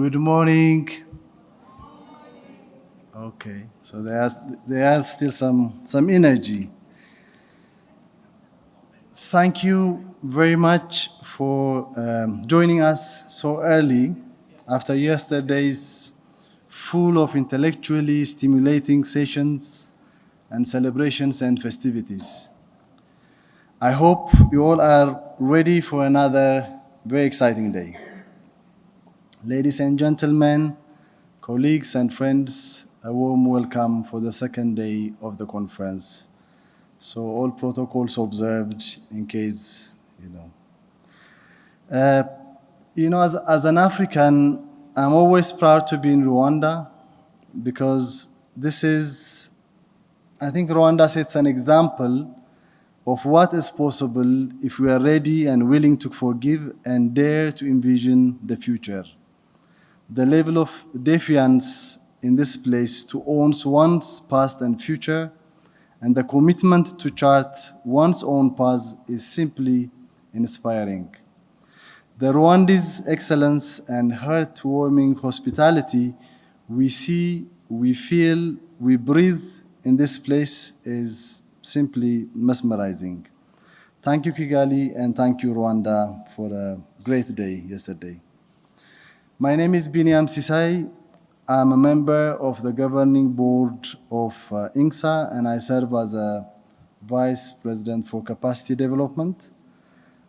Good morning. Okay, so there are still some energy. Thank you very much for joining us so early after yesterday's full of intellectually stimulating sessions and celebrations and festivities. I hope you all are ready for another very exciting day. Ladies and gentlemen, colleagues and friends, a warm welcome for the second day of the conference. So all protocols observed in case, as an African, I'm always proud to be in Rwanda because I think Rwanda sets an example of what is possible if we are ready and willing to forgive and dare to envision the future. The level of defiance in this place to own one's past and future, and the commitment to chart one's own path is simply inspiring. The Rwandese excellence and heartwarming hospitality we see, we feel, we breathe in this place is simply mesmerizing. Thank you, Kigali, and thank you, Rwanda, for a great day yesterday. My name is Binyam Sisay. I'm a member of the governing board of INGSA, and I serve as a vice president for capacity development.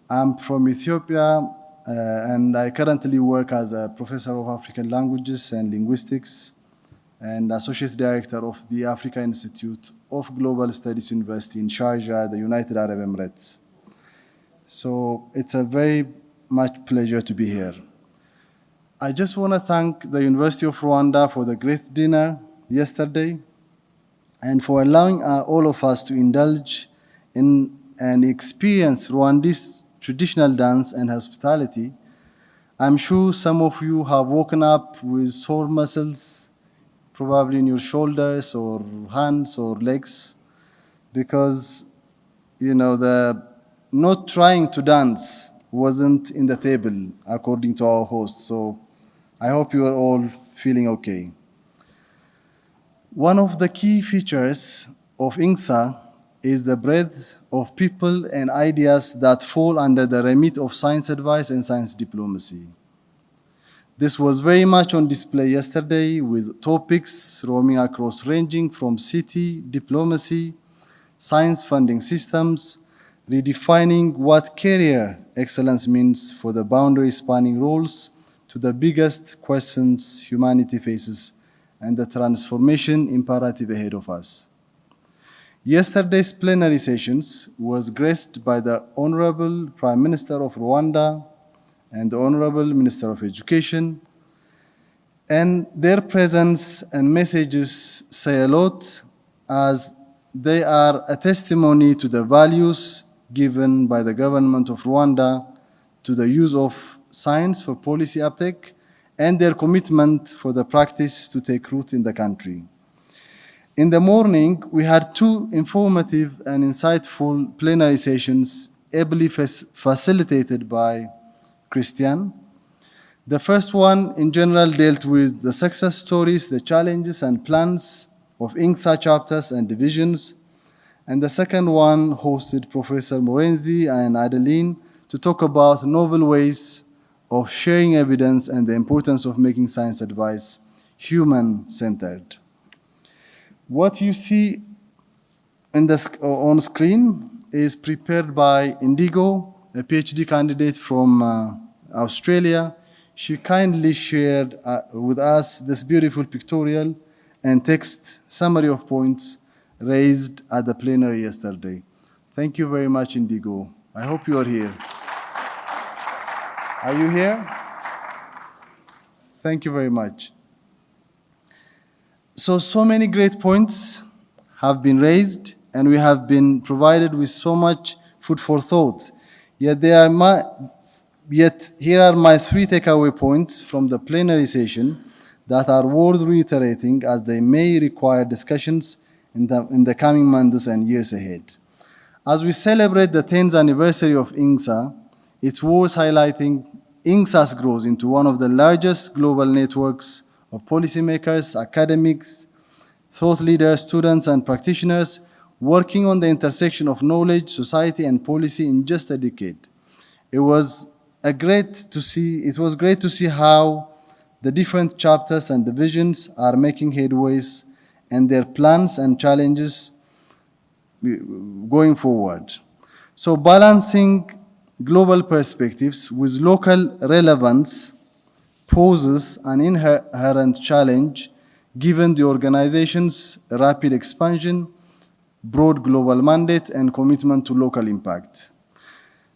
I'm from Ethiopia, and I currently work as a professor of African languages and linguistics and associate director of the Africa Institute of Global Studies University in Sharjah, the United Arab Emirates. So it's a very much pleasure to be here. I just want to thank the University of Rwanda for the great dinner yesterday and for allowing all of us to indulge in and experience Rwandese traditional dance and hospitality. I'm sure some of you have woken up with sore muscles, probably in your shoulders or hands or legs, because, the not trying to dance wasn't in the table, according to our host. So I hope you are all feeling okay. One of the key features of INGSA is the breadth of people and ideas that fall under the remit of science advice and science diplomacy. This was very much on display yesterday with topics roaming across ranging from city, diplomacy, science funding systems, redefining what career excellence means for the boundary spanning roles to the biggest questions humanity faces and the transformation imperative ahead of us. Yesterday's plenary sessions was graced by the Honorable Prime Minister of Rwanda and the Honorable Minister of Education, and their presence and messages say a lot as they are a testimony to the values given by the government of Rwanda to the use of science for policy uptake and their commitment for the practice to take root in the country. In the morning, we had two informative and insightful plenary sessions ably facilitated by Christian. The first one, in general, dealt with the success stories, the challenges and plans of INGSA chapters and divisions. And the second one hosted Professor Morenzi and Adeline to talk about novel ways of sharing evidence and the importance of making science advice human-centered. What you see on screen is prepared by Indigo, a PhD candidate from Australia. She kindly shared with us this beautiful pictorial and text summary of points raised at the plenary yesterday. Thank you very much, Indigo. I hope you are here. Are you here? Thank you very much. So many great points have been raised, and we have been provided with so much food for thought. Yet here are my three takeaway points from the plenary session that are worth reiterating as they may require discussions in the coming months and years ahead. As we celebrate the 10th anniversary of INGSA, it's worth highlighting INGSA's growth into one of the largest global networks of policymakers, academics, thought leaders, students, and practitioners working on the intersection of knowledge, society, and policy in just a decade. It was great to see how the different chapters and divisions are making headways and their plans and challenges going forward. So balancing global perspectives with local relevance poses an inherent challenge given the organization's rapid expansion, broad global mandate, and commitment to local impact.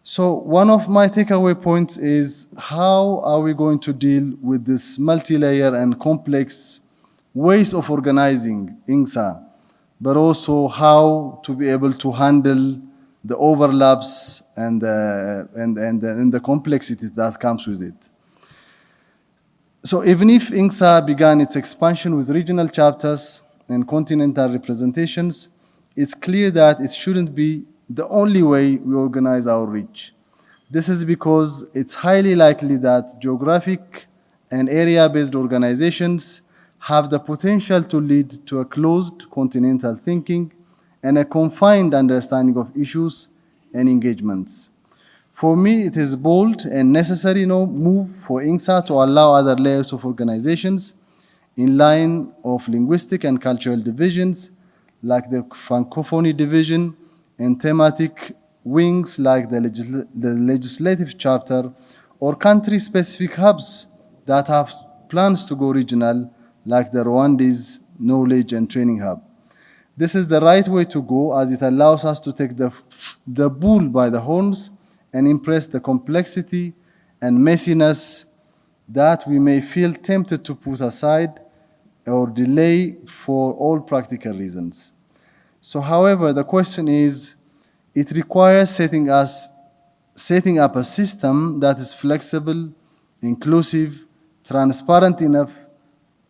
So one of my takeaway points is how are we going to deal with this multi-layer and complex ways of organizing INGSA, but also how to be able to handle the overlaps and the complexity that comes with it. So even if INGSA began its expansion with regional chapters and continental representations, it's clear that it shouldn't be the only way we organize our reach. This is because it's highly likely that geographic and area-based organizations have the potential to lead to a closed continental thinking and a confined understanding of issues and engagements. For me, it is bold and necessary move for INGSA to allow other layers of organizations in line of linguistic and cultural divisions like the Francophony division and thematic wings like the legislative chapter or country-specific hubs that have plans to go regional like the Rwanda's knowledge and training hub. This is the right way to go as it allows us to take the bull by the horns and impress the complexity and messiness that we may feel tempted to put aside or delay for all practical reasons. So, however, the question is, it requires setting up a system that is flexible, inclusive, transparent enough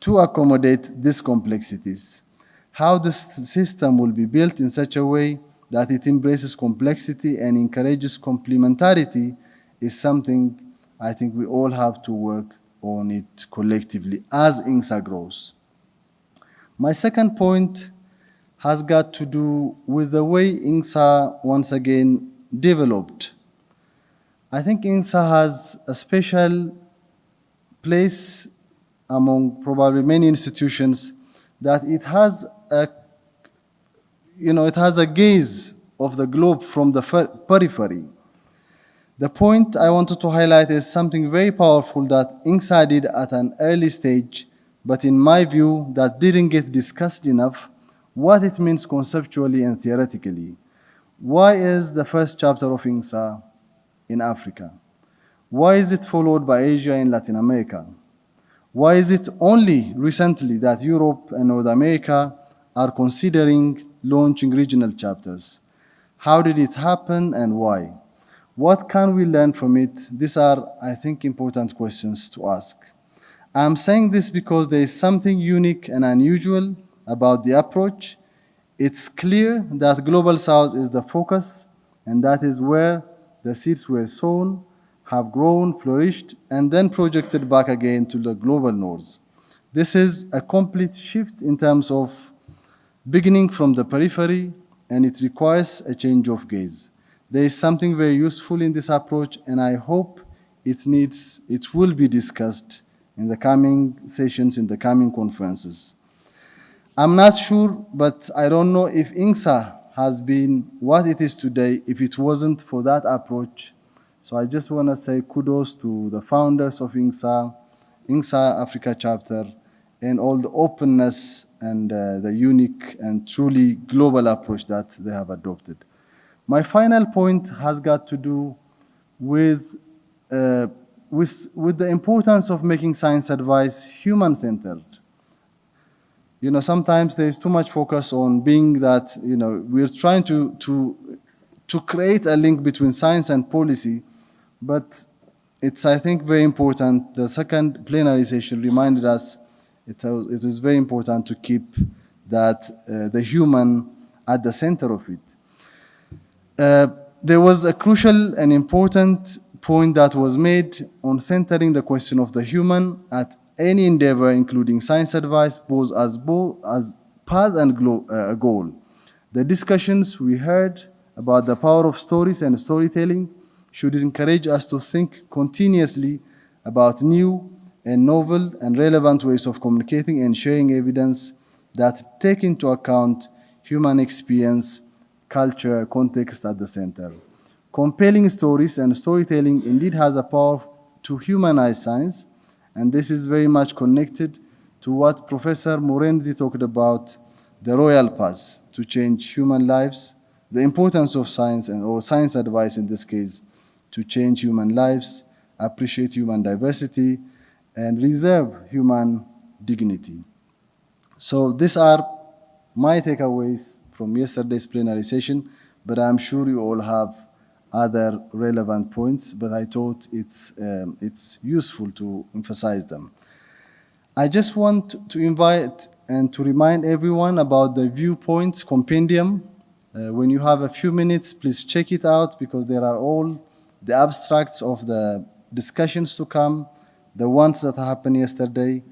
to accommodate these complexities. How this system will be built in such a way that it embraces complexity and encourages complementarity is something I think we all have to work on it collectively as INGSA grows. My second point has got to do with the way INGSA once again developed. I think INGSA has a special place among probably many institutions that it has a gaze of the globe from the periphery. The point I wanted to highlight is something very powerful that INGSA did at an early stage, but in my view, that didn't get discussed enough, what it means conceptually and theoretically. Why is the first chapter of INGSA in Africa? Why is it followed by Asia and Latin America? Why is it only recently that Europe and North America are considering launching regional chapters? How did it happen and why? What can we learn from it? These are, I think, important questions to ask. I'm saying this because there is something unique and unusual about the approach. It's clear that Global South is the focus, and that is where the seeds were sown, have grown, flourished, and then projected back again to the global north. This is a complete shift in terms of beginning from the periphery, and it requires a change of gaze. There is something very useful in this approach, and I hope it will be discussed in the coming sessions, in the coming conferences. I'm not sure, but I don't know if INGSA has been what it is today if it wasn't for that approach. So I just want to say kudos to the founders of INGSA, INGSA Africa chapter, and all the openness and the unique and truly global approach that they have adopted. My final point has got to do with the importance of making science advice human-centered. Sometimes there is too much focus on being that, we're trying to create a link between science and policy, but it's, I think, very important. The second plenary session reminded us it is very important to keep that the human at the center of it. There was a crucial and important point that was made on centering the question of the human at any endeavor, including science advice, both as path and goal. The discussions we heard about the power of stories and storytelling should encourage us to think continuously about new and novel and relevant ways of communicating and sharing evidence that take into account human experience, culture, context at the center. Compelling stories and storytelling indeed has a power to humanize science, and this is very much connected to what Professor Morenzi talked about, the royal path to change human lives, the importance of science or science advice in this case to change human lives, appreciate human diversity, and reserve human dignity. So these are my takeaways from yesterday's plenary session, but I'm sure you all have other relevant points, but I thought it's useful to emphasize them. I just want to invite and to remind everyone about the viewpoints compendium. When you have a few minutes, please check it out because there are all the abstracts of the discussions to come, the ones that happened yesterday.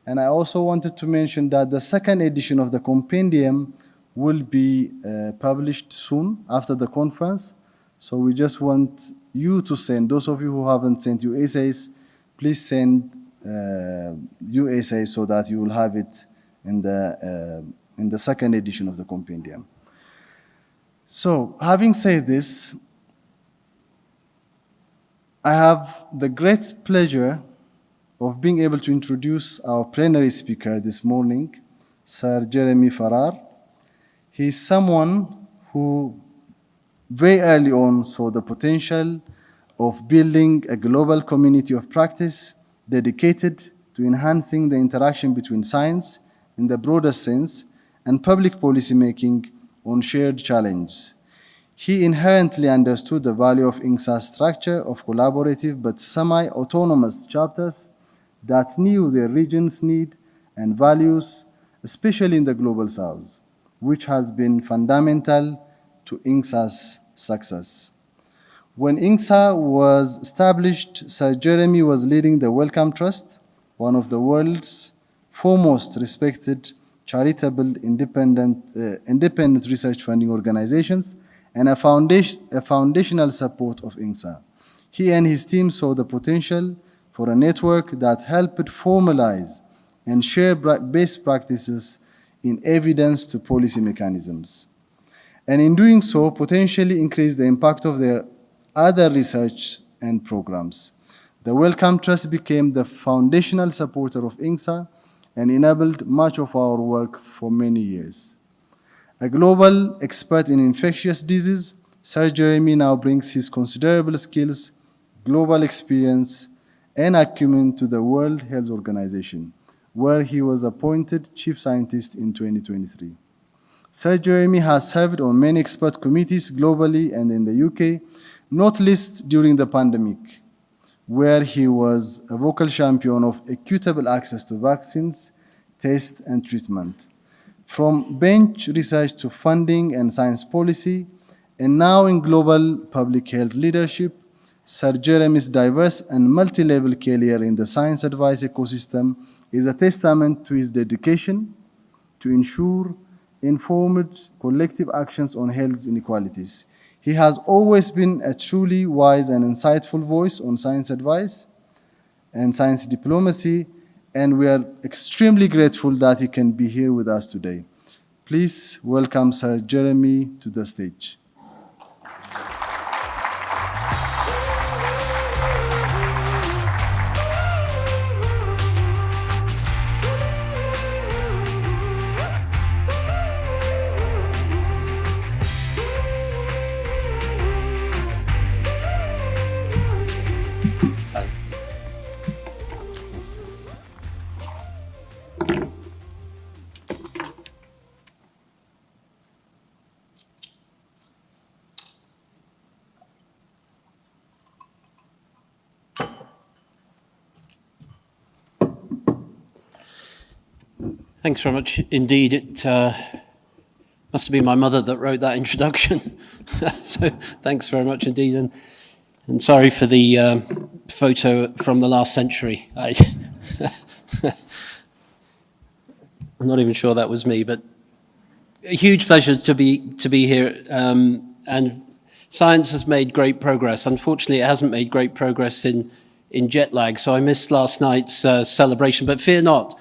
And I also wanted to mention that the second edition of the compendium will be published soon after the conference. So we just want you to send, those of you who haven't sent your essays, please send your essays so that you will have it in the second edition of the compendium. So having said this, I have the great pleasure of being able to introduce our plenary speaker this morning, Sir Jeremy Farrar. He is someone who very early on saw the potential of building a global community of practice dedicated to enhancing the interaction between science in the broadest sense and public policy making on shared challenges. He inherently understood the value of INGSA's structure of collaborative but semi-autonomous chapters that knew their region's need and values, especially in the Global South, which has been fundamental to INGSA's success. When INGSA was established, Sir Jeremy was leading the Wellcome Trust, one of the world's foremost respected charitable independent research funding organizations, and a foundational support of INGSA. He and his team saw the potential for a network that helped formalize and share best practices in evidence to policy mechanisms, and in doing so, potentially increase the impact of their other research and programs. The Wellcome Trust became the foundational supporter of INGSA and enabled much of our work for many years. A global expert in infectious disease, Sir Jeremy now brings his considerable skills, global experience, and acumen to the World Health Organization, where he was appointed Chief Scientist in 2023. Sir Jeremy has served on many expert committees globally and in the UK, not least during the pandemic, where he was a vocal champion of equitable access to vaccines, tests, and treatment. From bench research to funding and science policy, and now in global public health leadership, Sir Jeremy's diverse and multi-level career in the science advice ecosystem is a testament to his dedication to ensure informed collective actions on health inequalities. He has always been a truly wise and insightful voice on science advice and science diplomacy, and we are extremely grateful that he can be here with us today. Please welcome Sir Jeremy to the stage. Thanks very much indeed. It must have been my mother that wrote that introduction. So thanks very much indeed. And And sorry for the photo from the last century. I'm not even sure that was me, but a huge pleasure to be here. And science has made great progress. Unfortunately, it hasn't made great progress in jet lag, so I missed last night's celebration. But fear not,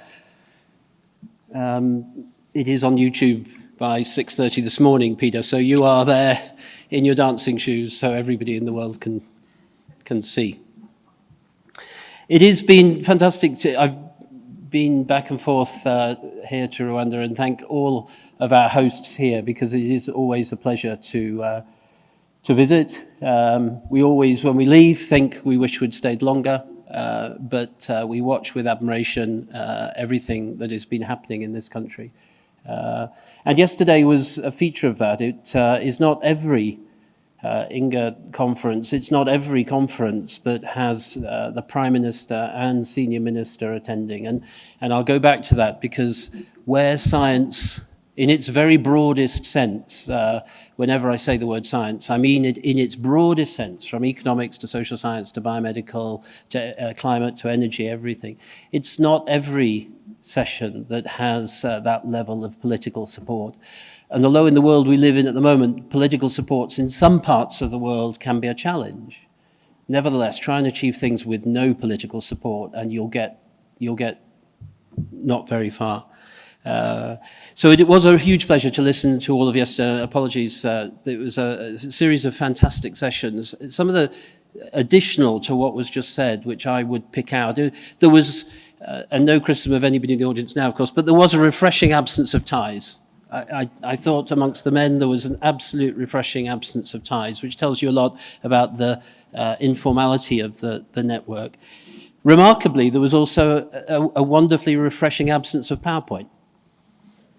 it is on YouTube by 6:30 this morning, Peter. So you are there in your dancing shoes, so everybody in the world can see. It has been fantastic. I've been back and forth here to Rwanda, and thank all of our hosts here, because it is always a pleasure to visit. We always, when we leave, think we wish we'd stayed longer, but we watch with admiration everything that has been happening in this country. And yesterday was a feature of that. It is not every INGA conference, it's not every conference that has the Prime Minister and Senior Minister attending. And I'll go back to that, because where science, in its very broadest sense, whenever I say the word science, I mean it in its broadest sense, from economics to social science to biomedical to climate to energy, everything. It's not every session that has that level of political support. And although in the world we live in at the moment, political supports in some parts of the world can be a challenge, nevertheless, try and achieve things with no political support and you'll get not very far. So it was a huge pleasure to listen to all of yesterday. Apologies, it was a series of fantastic sessions. Some of the additional to what was just said, which I would pick out, there was, and no criticism of anybody in the audience now, of course, but there was a refreshing absence of ties. I thought amongst the men there was an absolute refreshing absence of ties, which tells you a lot about the informality of the network. Remarkably, there was also a wonderfully refreshing absence of PowerPoint.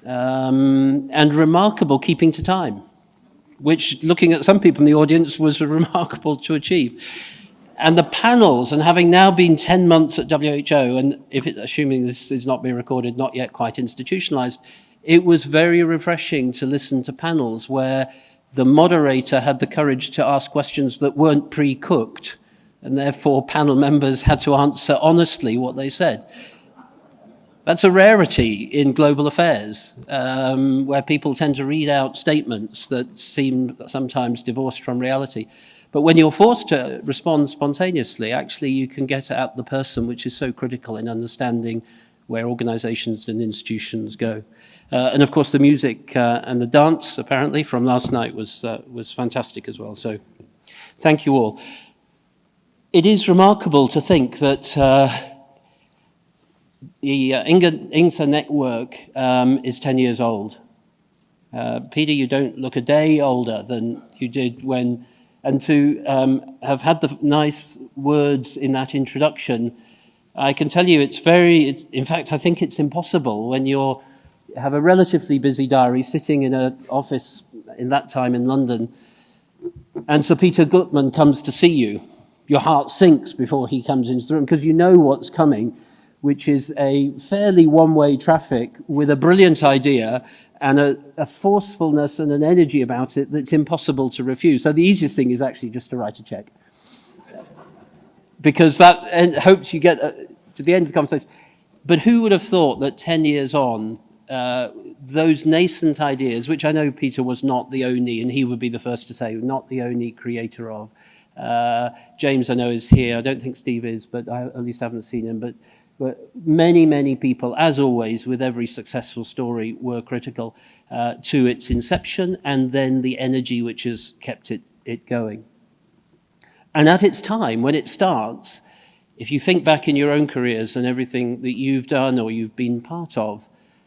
And remarkable keeping to time, which, looking at some people in the audience, was remarkable to achieve. And the panels, and having now been 10 months at WHO, and assuming this is not being recorded, not yet quite institutionalized, it was very refreshing to listen to panels where the moderator had the courage to ask questions that weren't pre-cooked, and therefore panel members had to answer honestly what they said. That's a rarity in global affairs, where people tend to read out statements that seem sometimes divorced from reality. But when you're forced to respond spontaneously, actually you can get at the person, which is so critical in understanding where organizations and institutions go. And of course the music and the dance, apparently, from last night was fantastic as well. So thank you all. It is remarkable to think that the INGSA network is 10 years old. Peter, you don't look a day older than you did when, and to have had the nice words in that introduction, I can tell you in fact, I think it's impossible when you have a relatively busy diary sitting in an office in that time in London, and Sir Peter Gutmann comes to see you. Your heart sinks before he comes into the room, because you know what's coming, which is a fairly one-way traffic with a brilliant idea and a forcefulness and an energy about it that's impossible to refuse. So the easiest thing is actually just to write a check, because that hopes you get to the end of the conversation. But who would have thought that 10 years on, those nascent ideas, which I know Peter was not the only, and he would be the first to say, not the only creator of. James, I know, is here. I don't think Steve is, but I at least haven't seen him. But many, many people, as always, with every successful story, were critical to its inception and then the energy which has kept it going. And at its time, when it starts, if you think back in your own careers and everything that you've done or you've been part of,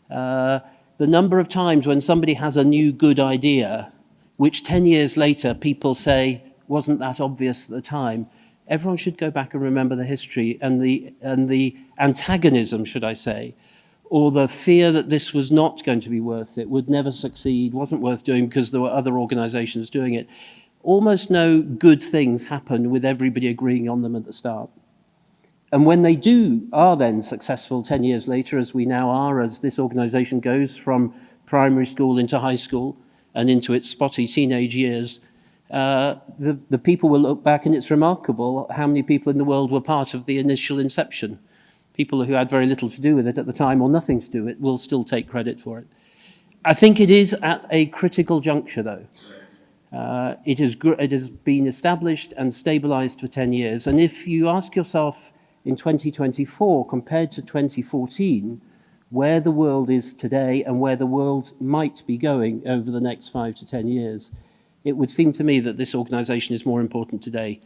the number of times when somebody has a new good idea, which 10 years later people say, wasn't that obvious at the time, everyone should go back and remember the history and the antagonism, should I say, or the fear that this was not going to be worth it, would never succeed, wasn't worth doing because there were other organizations doing it. Almost no good things happen with everybody agreeing on them at the start. And when they are then successful 10 years later, as we now are, as this organization goes from primary school into high school and into its spotty teenage years, the people will look back and it's remarkable how many people in the world were part of the initial inception. People who had very little to do with it at the time or nothing to do with it will still take credit for it. I think it is at a critical juncture, though. It has been established and stabilized for 10 years. And if you ask yourself in 2024 compared to 2014, where the world is today and where the world might be going over the next 5 to 10 years, it would seem to me that this organization is more important today.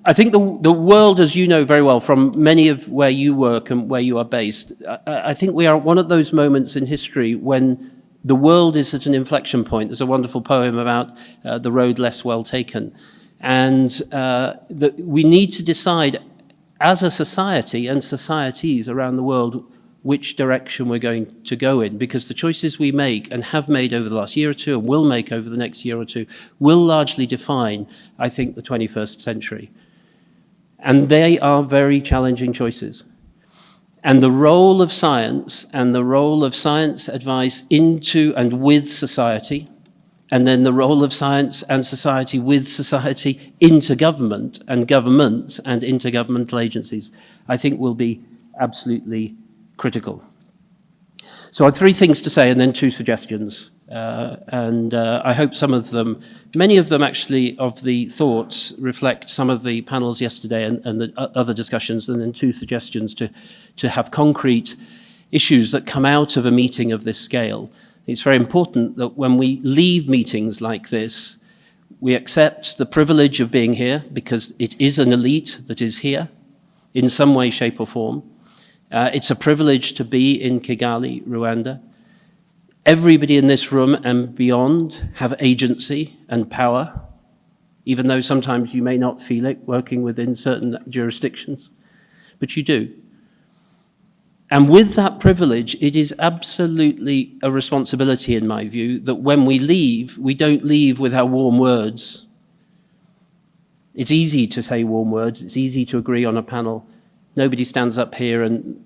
I think the world, as you know very well, from many of where you work and where you are based, I think we are at one of those moments in history when the world is at an inflection point. There's a wonderful poem about the road less well taken. And we need to decide as a society and societies around the world which direction we're going to go in, because the choices we make and have made over the last year or two and will make over the next year or two will largely define, I think, the 21st century. And they are very challenging choices. And the role of science and the role of science advice into and with society, and then the role of science and society with society into government and governments and intergovernmental agencies, I think will be absolutely critical. So I have 3 things to say and then 2 suggestions. I hope some of them, many of them actually, of the thoughts reflect some of the panels yesterday and the other discussions, and then 2 suggestions to have concrete issues that come out of a meeting of this scale. It's very important that when we leave meetings like this, we accept the privilege of being here, because it is an elite that is here in some way, shape or form. It's a privilege to be in Kigali, Rwanda. Everybody in this room and beyond have agency and power, even though sometimes you may not feel it working within certain jurisdictions, but you do. And with that privilege, it is absolutely a responsibility, in my view, that when we leave, we don't leave with our warm words. It's easy to say warm words. It's easy to agree on a panel. Nobody stands up here and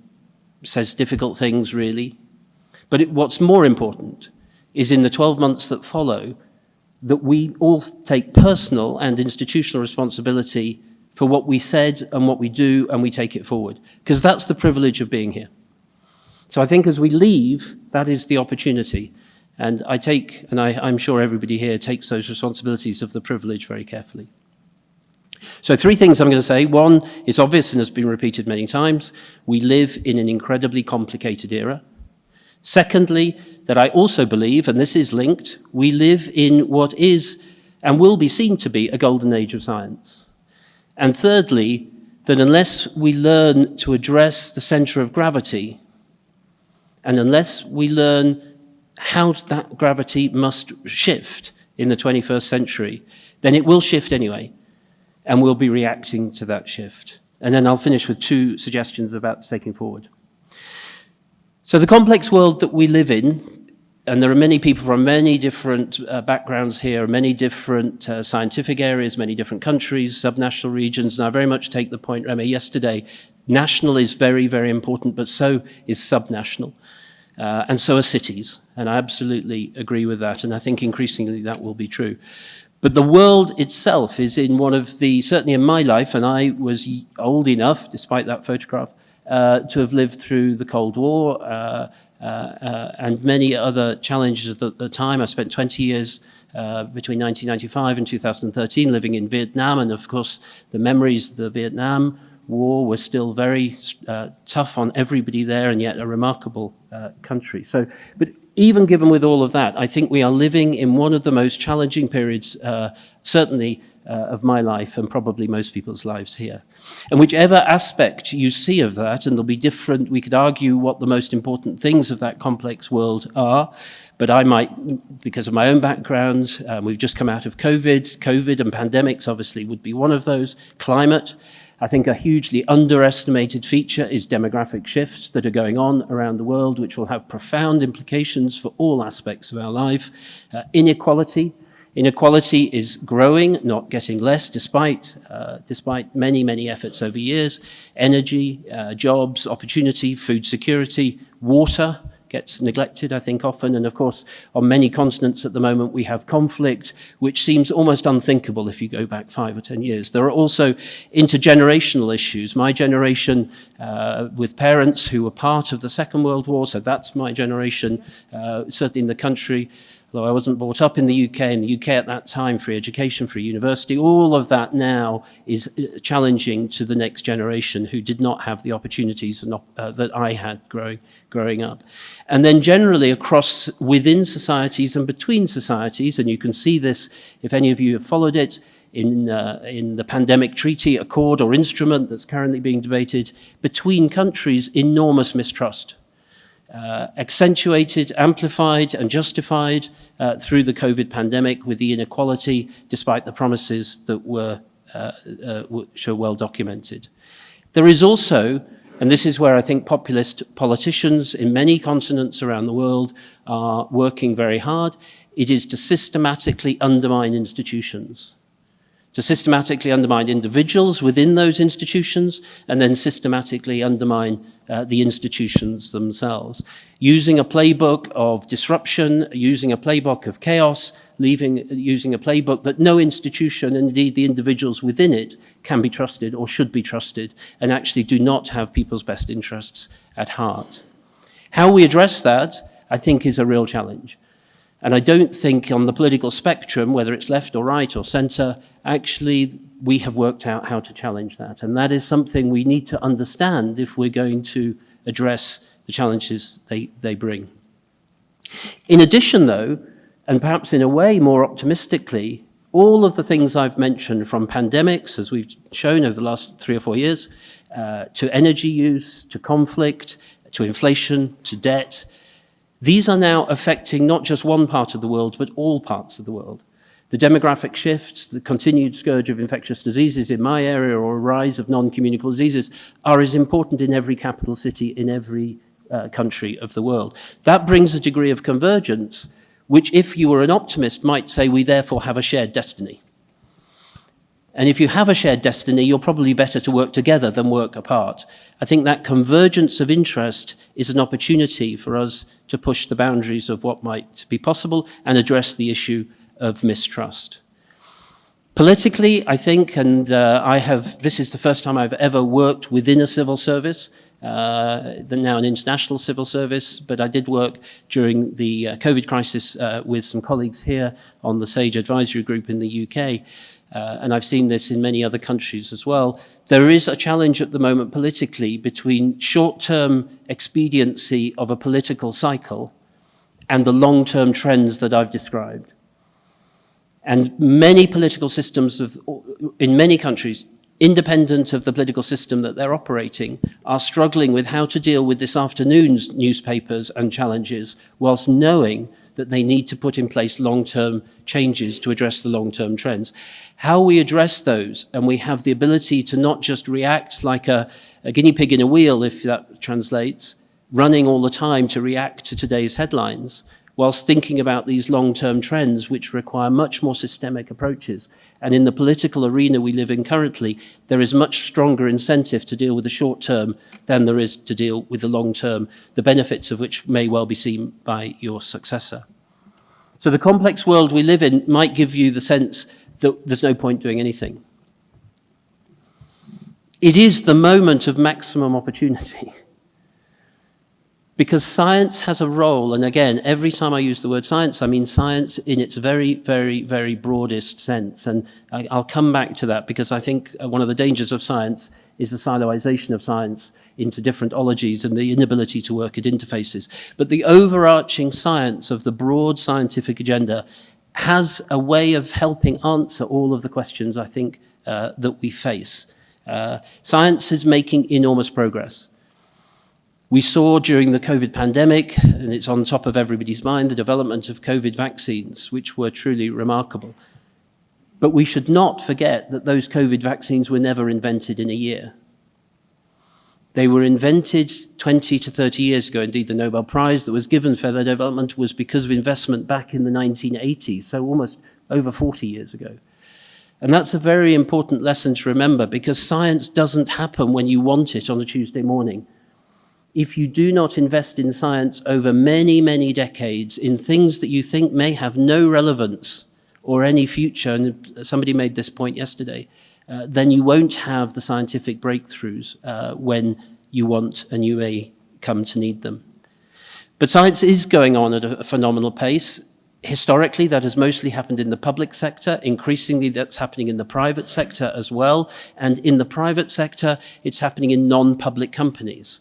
says difficult things, really. But what's more important is in the 12 months that follow, that we all take personal and institutional responsibility for what we said and what we do, and we take it forward. Because that's the privilege of being here. So I think as we leave, that is the opportunity. And I'm sure everybody here takes those responsibilities of the privilege very carefully. So 3 things I'm going to say. 1 is obvious and has been repeated many times. We live in an incredibly complicated era. Secondly, that I also believe, and this is linked, we live in what is and will be seen to be a golden age of science. And thirdly, that unless we learn to address the center of gravity, and unless we learn how that gravity must shift in the 21st century, then it will shift anyway, and we'll be reacting to that shift. And then I'll finish with 2 suggestions about taking forward. So the complex world that we live in, and there are many people from many different backgrounds here, many different scientific areas, many different countries, subnational regions, and I very much take the point Remy yesterday. National is very, very important, but so is subnational, and so are cities, and I absolutely agree with that, and I think increasingly that will be true. But the world itself is in one of the, certainly in my life, and I was old enough, despite that photograph, to have lived through the Cold War and many other challenges at the time. I spent 20 years between 1995 and 2013 living in Vietnam, and of course the memories of the Vietnam War were still very tough on everybody there, and yet a remarkable country. So, but even given with all of that, I think we are living in one of the most challenging periods, certainly of my life and probably most people's lives here. And whichever aspect you see of that, and there'll be different, we could argue what the most important things of that complex world are, but I might, because of my own background, we've just come out of COVID and pandemics obviously would be one of those. Climate, I think a hugely underestimated feature is demographic shifts that are going on around the world, which will have profound implications for all aspects of our life. Inequality is growing, not getting less, despite many, many efforts over years. Energy, jobs, opportunity, food security, water gets neglected, I think, often. And of course, on many continents at the moment, we have conflict, which seems almost unthinkable if you go back 5 or 10 years. There are also intergenerational issues. My generation, with parents who were part of the Second World War, so that's my generation, certainly in the country, although I wasn't brought up in the UK at that time, free education, free university, all of that now is challenging to the next generation who did not have the opportunities that I had growing up. And then generally across within societies and between societies, and you can see this if any of you have followed it, in the pandemic treaty, accord or instrument that's currently being debated, between countries, enormous mistrust. Accentuated, amplified and justified through the COVID pandemic with the inequality, despite the promises that were well documented. There is also, and this is where I think populist politicians in many continents around the world are working very hard, it is to systematically undermine institutions. To systematically undermine individuals within those institutions, and then systematically undermine the institutions themselves, using a playbook of disruption, using a playbook of chaos, using a playbook that no institution, and indeed the individuals within it, can be trusted or should be trusted, and actually do not have people's best interests at heart. How we address that, I think, is a real challenge. And I don't think on the political spectrum, whether it's left or right or centre, actually we have worked out how to challenge that. And that is something we need to understand if we're going to address the challenges they bring. In addition, though, and perhaps in a way more optimistically, all of the things I've mentioned, from pandemics, as we've shown over the last 3 or 4 years, to energy use, to conflict, to inflation, to debt, these are now affecting not just one part of the world, but all parts of the world. The demographic shifts, the continued scourge of infectious diseases in my area, or a rise of non-communicable diseases, are as important in every capital city, in every country of the world. That brings a degree of convergence, which, if you were an optimist, might say we therefore have a shared destiny. And if you have a shared destiny, you're probably better to work together than work apart. I think that convergence of interest is an opportunity for us to push the boundaries of what might be possible and address the issue of mistrust. Politically, I think, and this is the first time I've ever worked within a civil service, now an international civil service, but I did work during the COVID crisis with some colleagues here on the SAGE Advisory Group in the UK, and I've seen this in many other countries as well. There is a challenge at the moment politically between short-term expediency of a political cycle and the long-term trends that I've described. And many political systems in many countries, independent of the political system that they're operating, are struggling with how to deal with this afternoon's newspapers and challenges, whilst knowing that they need to put in place long-term changes to address the long-term trends. How we address those, and we have the ability to not just react like a guinea pig in a wheel, if that translates, running all the time to react to today's headlines, whilst thinking about these long-term trends which require much more systemic approaches. And in the political arena we live in currently, there is much stronger incentive to deal with the short term than there is to deal with the long term, the benefits of which may well be seen by your successor. So the complex world we live in might give you the sense that there's no point doing anything. It is the moment of maximum opportunity. Because science has a role, and again, every time I use the word science, I mean science in its very, very, very broadest sense. And I'll come back to that, because I think one of the dangers of science is the siloization of science into different ologies and the inability to work at interfaces. But the overarching science of the broad scientific agenda has a way of helping answer all of the questions, I think, that we face. Science is making enormous progress. We saw during the COVID pandemic, and it's on top of everybody's mind, the development of COVID vaccines, which were truly remarkable. But we should not forget that those COVID vaccines were never invented in a year. They were invented 20 to 30 years ago. Indeed, the Nobel Prize that was given for their development was because of investment back in the 1980s, so almost over 40 years ago. And that's a very important lesson to remember, because science doesn't happen when you want it on a Tuesday morning. if you do not invest in science over many, many decades in things that you think may have no relevance or any future, and somebody made this point yesterday, then you won't have the scientific breakthroughs when you want and you may come to need them. But science is going on at a phenomenal pace. Historically, that has mostly happened in the public sector. Increasingly, that's happening in the private sector as well. And in the private sector, it's happening in non-public companies.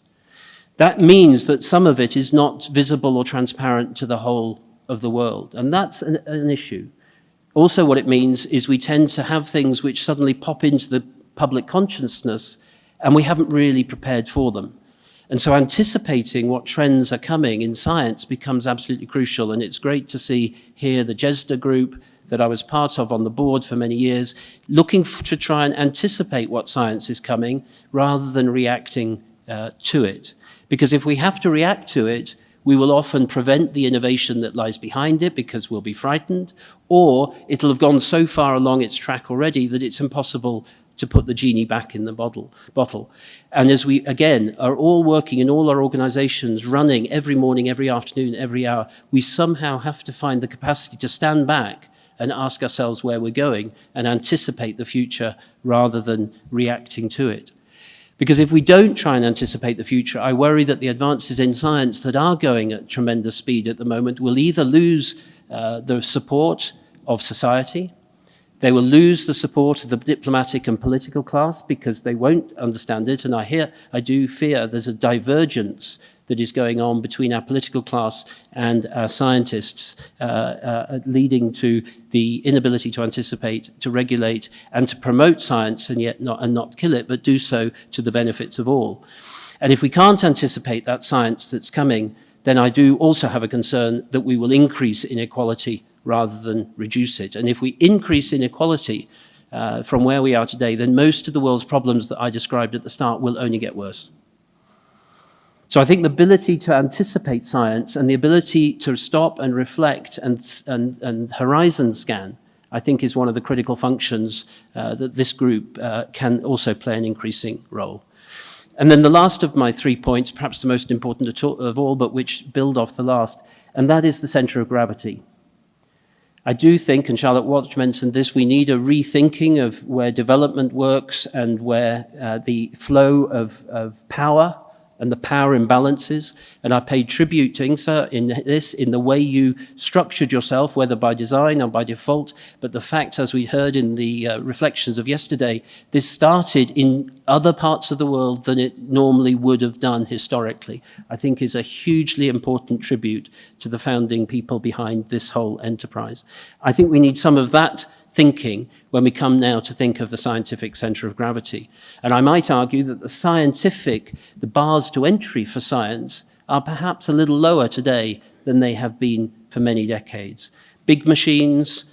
That means that some of it is not visible or transparent to the whole of the world. And that's an issue. Also, what it means is we tend to have things which suddenly pop into the public consciousness, and we haven't really prepared for them. And so anticipating what trends are coming in science becomes absolutely crucial. And it's great to see here the GESDA group that I was part of on the board for many years, looking to try and anticipate what science is coming rather than reacting to it. Because if we have to react to it, we will often prevent the innovation that lies behind it because we'll be frightened, or it'll have gone so far along its track already that it's impossible to put the genie back in the bottle. And as we, again, are all working in all our organizations, running every morning, every afternoon, every hour, we somehow have to find the capacity to stand back and ask ourselves where we're going and anticipate the future rather than reacting to it. Because if we don't try and anticipate the future, I worry that the advances in science that are going at tremendous speed at the moment will either lose the support of society, they will lose the support of the diplomatic and political class because they won't understand it. And I do fear there's a divergence that is going on between our political class and our scientists, leading to the inability to anticipate, to regulate, and to promote science, and yet not kill it, but do so to the benefits of all. And if we can't anticipate that science that's coming, then I do also have a concern that we will increase inequality rather than reduce it. And if we increase inequality from where we are today, then most of the world's problems that I described at the start will only get worse. So I think the ability to anticipate science and the ability to stop and reflect and horizon scan, I think is one of the critical functions that this group can also play an increasing role. And then the last of my 3 points, perhaps the most important of all, but which build off the last, and that is the center of gravity. I do think, and Charlotte Watts mentioned this, we need a rethinking of where development works and where the flow of power and the power imbalances. And I paid tribute to INGSA in the way you structured yourself, whether by design or by default. But the fact, as we heard in the reflections of yesterday, this started in other parts of the world than it normally would have done historically, I think is a hugely important tribute to the founding people behind this whole enterprise. I think we need some of that thinking when we come now to think of the scientific center of gravity. And I might argue that the bars to entry for science are perhaps a little lower today than they have been for many decades. Big machines,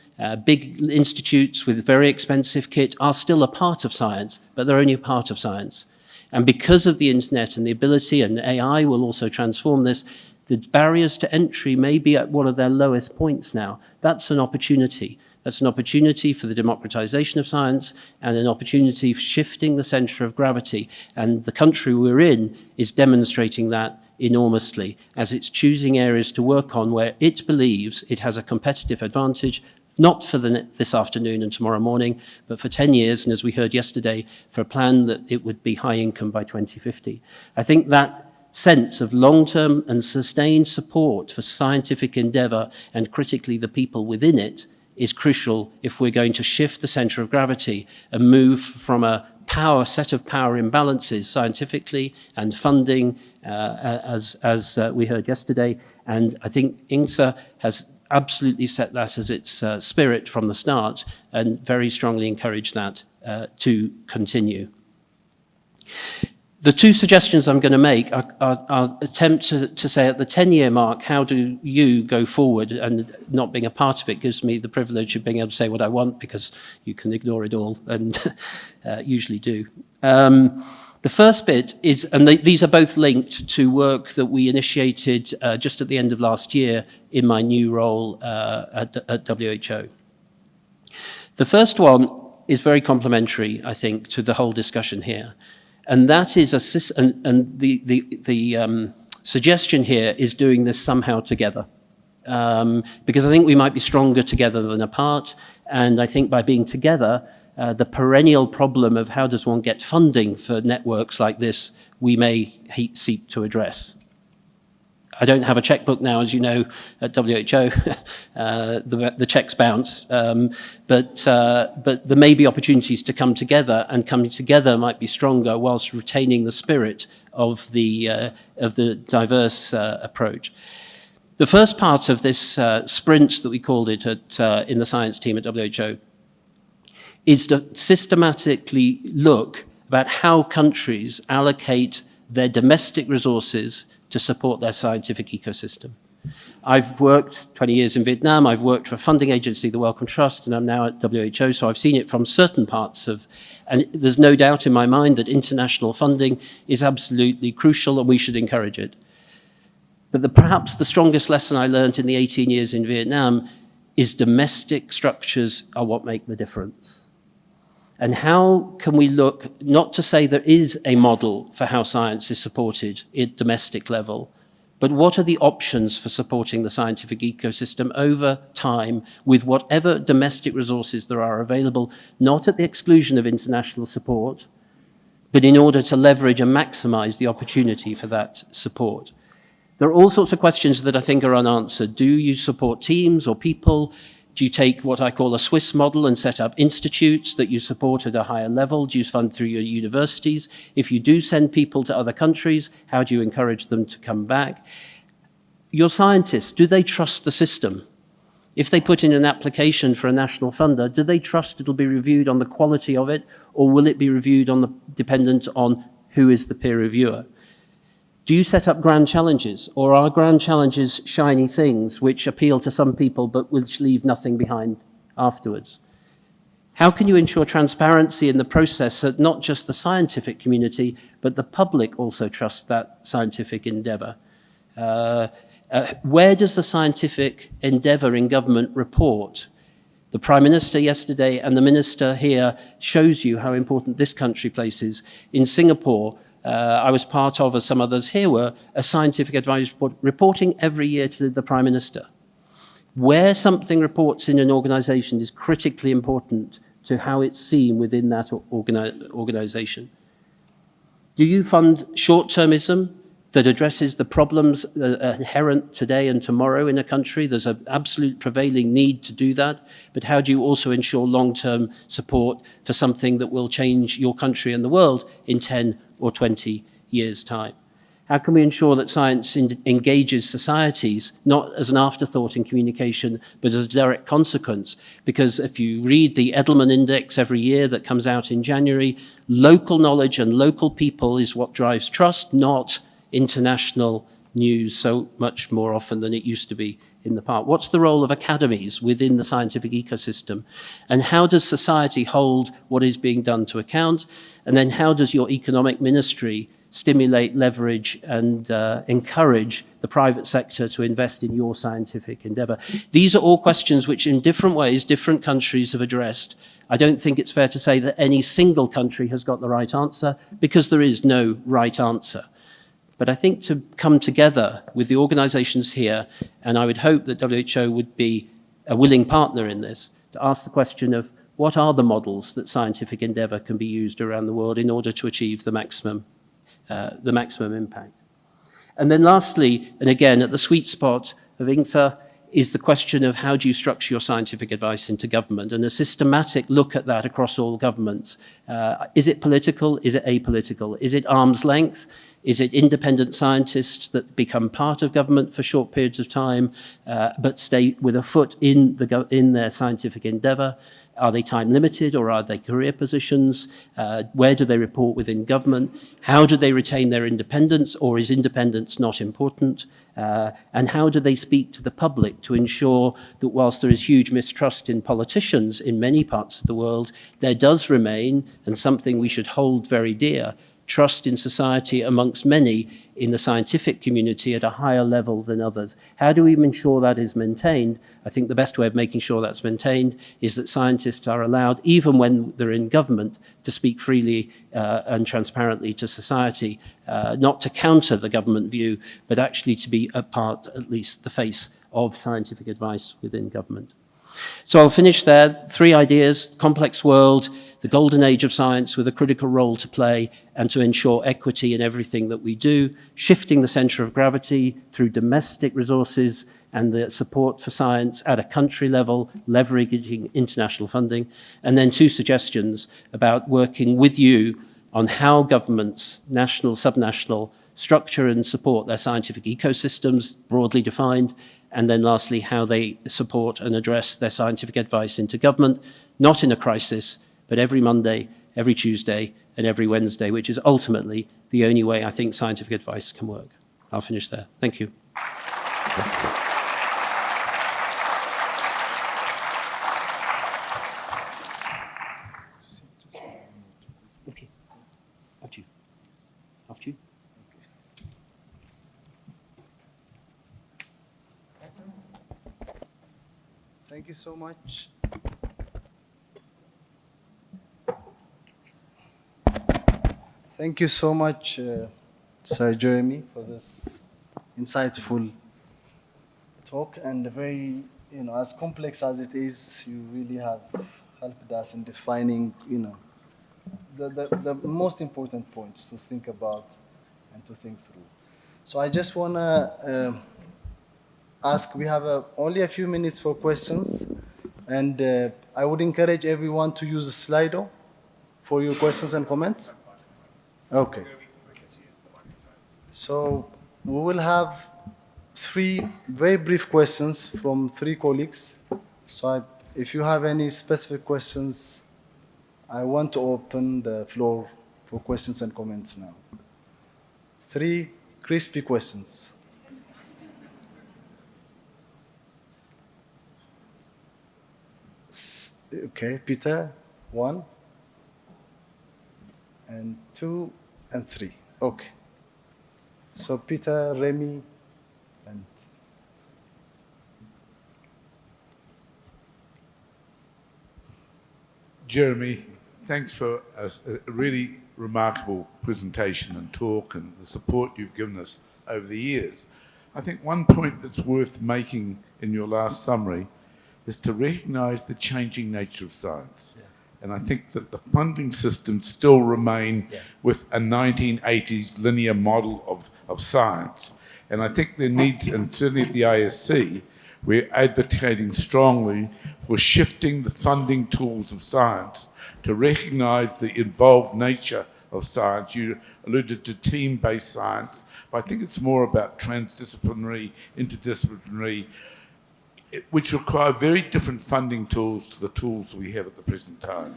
big institutes with very expensive kit are still a part of science, but they're only a part of science. And because of the internet and the ability, and AI will also transform this, the barriers to entry may be at one of their lowest points now. That's an opportunity. That's an opportunity for the democratization of science and an opportunity for shifting the center of gravity. And the country we're in is demonstrating that enormously as it's choosing areas to work on where it believes it has a competitive advantage, not for this afternoon and tomorrow morning, but for 10 years, and as we heard yesterday, for a plan that it would be high income by 2050. I think that sense of long-term and sustained support for scientific endeavor, and critically the people within it, is crucial if we're going to shift the center of gravity and move from a set of power imbalances scientifically and funding, as we heard yesterday. And I think INGSA has absolutely set that as its spirit from the start and very strongly encouraged that to continue. The two suggestions I'm going to make are attempt to say at the 10-year mark, how do you go forward? And not being a part of it gives me the privilege of being able to say what I want, because you can ignore it all, and usually do. The first bit is, and these are both linked to work that we initiated just at the end of last year in my new role at WHO. The first one is very complementary, I think, to the whole discussion here. And that is and the suggestion here is doing this somehow together. Because I think we might be stronger together than apart. And I think by being together, the perennial problem of how does one get funding for networks like this, we may seek to address. I don't have a checkbook now, as you know, at WHO. The checks bounce. But there may be opportunities to come together, and coming together might be stronger whilst retaining the spirit of the diverse approach. The first part of this sprint that we called it in the science team at WHO is to systematically look about how countries allocate their domestic resources to support their scientific ecosystem. I've worked 20 years in Vietnam, I've worked for a funding agency, the Wellcome Trust, and I'm now at WHO, so I've seen it from certain parts of, and there's no doubt in my mind that international funding is absolutely crucial and we should encourage it. But perhaps the strongest lesson I learned in the 18 years in Vietnam is domestic structures are what make the difference. And how can we look, not to say there is a model for how science is supported at domestic level, but what are the options for supporting the scientific ecosystem over time with whatever domestic resources there are available, not at the exclusion of international support, but in order to leverage and maximize the opportunity for that support. There are all sorts of questions that I think are unanswered. Do you support teams or people? Do you take what I call a Swiss model and set up institutes that you support at a higher level? Do you fund through your universities? If you do send people to other countries, how do you encourage them to come back? Your scientists, do they trust the system? If they put in an application for a national funder, do they trust it'll be reviewed on the quality of it, or will it be reviewed dependent on who is the peer reviewer? Do you set up grand challenges, or are grand challenges shiny things which appeal to some people but which leave nothing behind afterwards? How can you ensure transparency in the process so that not just the scientific community, but the public also trust that scientific endeavour? Where does the scientific endeavour in government report? The Prime Minister yesterday and the Minister here shows you how important this country places. In Singapore, I was part of, as some others here were, a scientific advisory board reporting every year to the Prime Minister. Where something reports in an organisation is critically important to how it's seen within that organisation. Do you fund short-termism that addresses the problems inherent today and tomorrow in a country? There's an absolute prevailing need to do that, but how do you also ensure long-term support for something that will change your country and the world in 10 or 20 years' time? How can we ensure that science engages societies, not as an afterthought in communication, but as a direct consequence? Because if you read the Edelman Index every year that comes out in January, local knowledge and local people is what drives trust, not international news so much more often than it used to be in the past. What's the role of academies within the scientific ecosystem? And how does society hold what is being done to account? And then how does your economic ministry stimulate, leverage, and encourage the private sector to invest in your scientific endeavour? These are all questions which in different ways, different countries have addressed. I don't think it's fair to say that any single country has got the right answer, because there is no right answer. But I think to come together with the organisations here, and I would hope that WHO would be a willing partner in this, to ask the question of what are the models that scientific endeavour can be used around the world in order to achieve the maximum impact. And then lastly, and again at the sweet spot of INGSA, is the question of how do you structure your scientific advice into government, and a systematic look at that across all governments. Is it political? Is it apolitical? Is it arm's length? Is it independent scientists that become part of government for short periods of time, but stay with a foot in their scientific endeavour? Are they time limited, or are they career positions? Where do they report within government? How do they retain their independence, or is independence not important? And how do they speak to the public to ensure that whilst there is huge mistrust in politicians in many parts of the world, there does remain, and something we should hold very dear, trust in society amongst many in the scientific community at a higher level than others. How do we ensure that is maintained? I think the best way of making sure that's maintained is that scientists are allowed, even when they're in government, to speak freely and transparently to society, not to counter the government view, but actually to be a part, at least the face of scientific advice within government. So I'll finish there. 3 ideas: complex world, the golden age of science with a critical role to play and to ensure equity in everything that we do, shifting the center of gravity through domestic resources and the support for science at a country level, leveraging international funding, and then 2 suggestions about working with you on how governments, national, subnational, structure and support their scientific ecosystems, broadly defined, and then lastly, how they support and address their scientific advice into government, not in a crisis, but every Monday, every Tuesday, and every Wednesday, which is ultimately the only way I think scientific advice can work. I'll finish there. Thank you. Okay. After you. After you. Thank you so much. Thank you so much, Sir Jeremy, for this insightful talk, and very, as complex as it is, you really have helped us in defining, the most important points to think about and to think through. So I just want to ask, we have only a few minutes for questions, and I would encourage everyone to use Slido for your questions and comments. Okay. So we will have 3 very brief questions from 3 colleagues. So if you have any specific questions, I want to open the floor for questions and comments now. 3 crispy questions. Okay, Peter, 1, and 2, and 3. Okay. So Peter, Remy, and Jeremy, thanks for a really remarkable presentation and talk and the support you've given us over the years. I think one point that's worth making in your last summary is to recognise the changing nature of science. Yeah. And I think that the funding systems still remain with a 1980s linear model of science. And I think there needs, and certainly at the ISC, we're advocating strongly for shifting the funding tools of science to recognise the involved nature of science. You alluded to team-based science, but I think it's more about transdisciplinary, interdisciplinary, which require very different funding tools to the tools we have at the present time.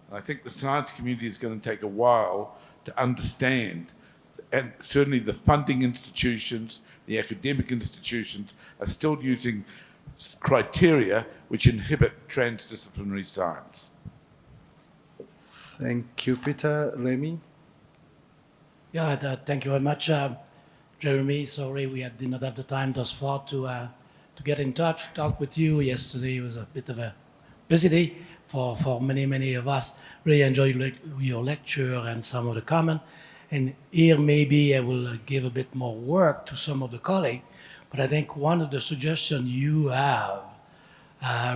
And I think the science community is going to take a while to understand, and certainly the funding institutions, the academic institutions are still using criteria which inhibit transdisciplinary science. thank you, Peter. Remy? Yeah, thank you very much, Jeremy. Sorry we did not have the time thus far to get in touch, talk with you. Yesterday was a bit of a busy day for many of us. Really enjoyed your lecture and some of the comment. And here maybe I will give a bit more work to some of the colleagues, but I think one of the suggestions you have,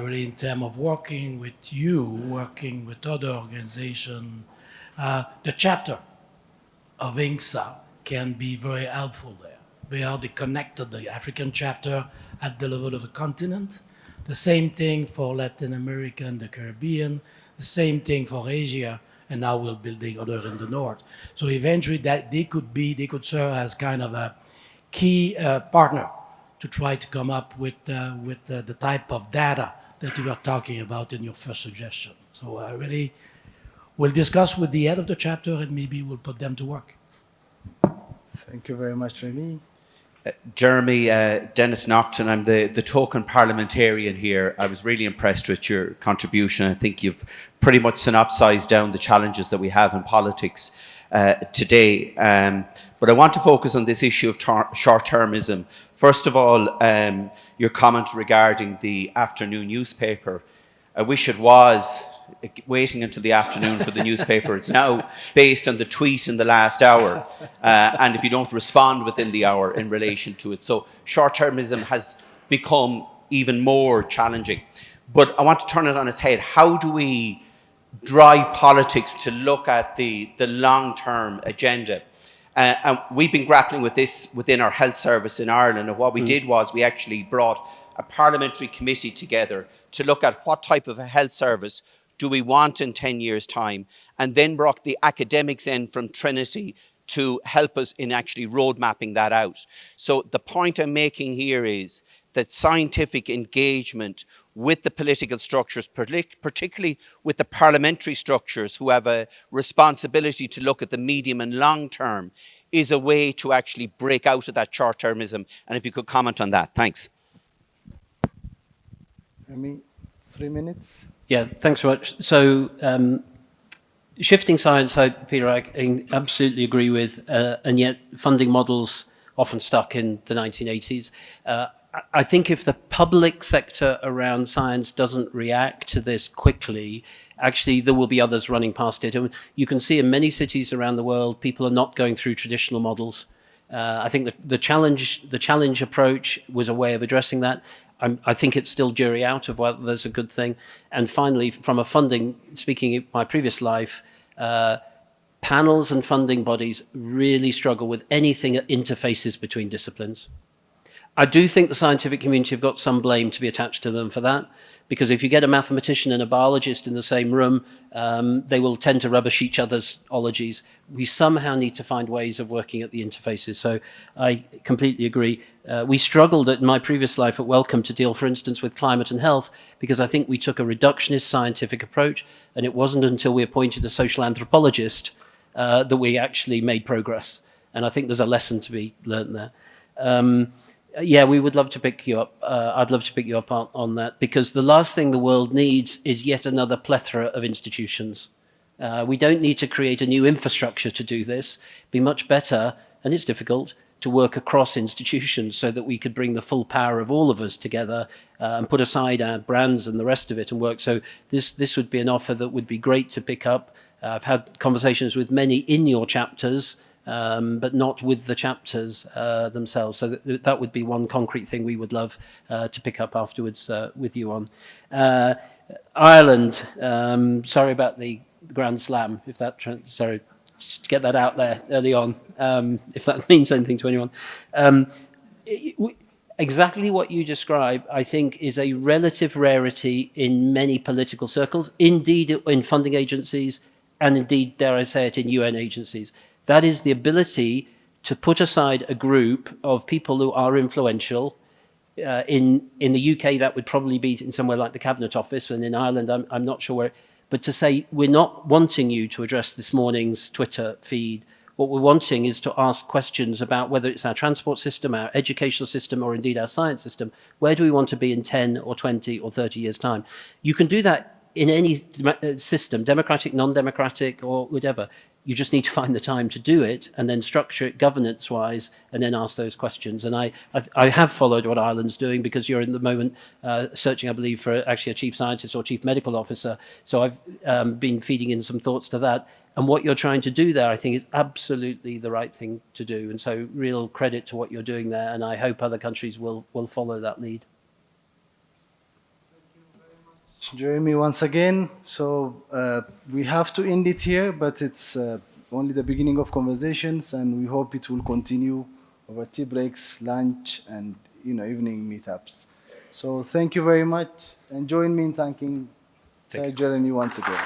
really in terms of working with you, working with other organizations, the chapter of INGSA can be very helpful there. We are connected, the African chapter at the level of the continent, the same thing for Latin America and the Caribbean, the same thing for Asia, and now we're building other in the north. So eventually that they could serve as kind of a key partner to try to come up with the type of data that you were talking about in your first suggestion. So I really will discuss with the head of the chapter and maybe we'll put them to work. Thank you very much, Remy. Jeremy, Dennis Nocton, I'm the token parliamentarian here. I was really impressed with your contribution. I think you've pretty much synopsised down the challenges that we have in politics. today. But I want to focus on this issue of short-termism. First of all, your comment regarding the afternoon newspaper. I wish it was waiting until the afternoon for the newspaper. It's now based on the tweet in the last hour, and if you don't respond within the hour in relation to it. So short-termism has become even more challenging. But I want to turn it on its head. How do we drive politics to look at the long-term agenda? And we've been grappling with this within our health service in Ireland, and what we did was we actually brought a parliamentary committee together to look at what type of a health service do we want in 10 years' time, and then brought the academics in from Trinity to help us in actually road mapping that out. So the point I'm making here is that scientific engagement with the political structures, particularly with the parliamentary structures who have a responsibility to look at the medium and long term, is a way to actually break out of that short-termism. And if you could comment on that. Thanks. I mean, 3 minutes. Yeah, thanks very much. So, shifting science, Peter, I absolutely agree with, and yet funding models often stuck in the 1980s. I think if the public sector around science doesn't react to this quickly, actually there will be others running past it. And you can see in many cities around the world, people are not going through traditional models. I think the challenge approach was a way of addressing that. I think it's still jury out of whether there's a good thing. And finally, from a funding, speaking of my previous life, panels and funding bodies really struggle with anything at interfaces between disciplines. I do think the scientific community have got some blame to be attached to them for that, because if you get a mathematician and a biologist in the same room, they will tend to rubbish each other's ologies. We somehow need to find ways of working at the interfaces. So I completely agree. We struggled in my previous life at Wellcome to deal, for instance, with climate and health, because I think we took a reductionist scientific approach, and it wasn't until we appointed a social anthropologist that we actually made progress. And I think there's a lesson to be learned there. Yeah, we would love to pick you up. I'd love to pick you up on that, because the last thing the world needs is yet another plethora of institutions. We don't need to create a new infrastructure to do this. It'd be much better, and it's difficult, to work across institutions so that we could bring the full power of all of us together and put aside our brands and the rest of it and work. So this would be an offer that would be great to pick up. I've had conversations with many in your chapters, but not with the chapters themselves. So that would be one concrete thing we would love to pick up afterwards with you on. Ireland, sorry about the Grand Slam, if that, sorry, just to get that out there early on, if that means anything to anyone. Exactly what you describe, I think, is a relative rarity in many political circles, indeed in funding agencies, and indeed, dare I say it, in UN agencies. That is the ability to put aside a group of people who are influential. In the UK, that would probably be in somewhere like the Cabinet Office, and in Ireland, I'm not sure where. But to say, we're not wanting you to address this morning's Twitter feed. What we're wanting is to ask questions about whether it's our transport system, our educational system, or indeed our science system. Where do we want to be in 10 or 20 or 30 years' time? You can do that in any system, democratic, non-democratic, or whatever. You just need to find the time to do it and then structure it governance-wise and then ask those questions. And I have followed what Ireland's doing, because you're in the moment searching, I believe, for actually a chief scientist or chief medical officer. So I've been feeding in some thoughts to that. And what you're trying to do there, I think, is absolutely the right thing to do. And so real credit to what you're doing there. And I hope other countries will follow that lead. Jeremy, once again. So we have to end it here, but it's only the beginning of conversations, and we hope it will continue over tea breaks, lunch, and evening meetups. So thank you very much, and join me in thanking Sir Jeremy once again.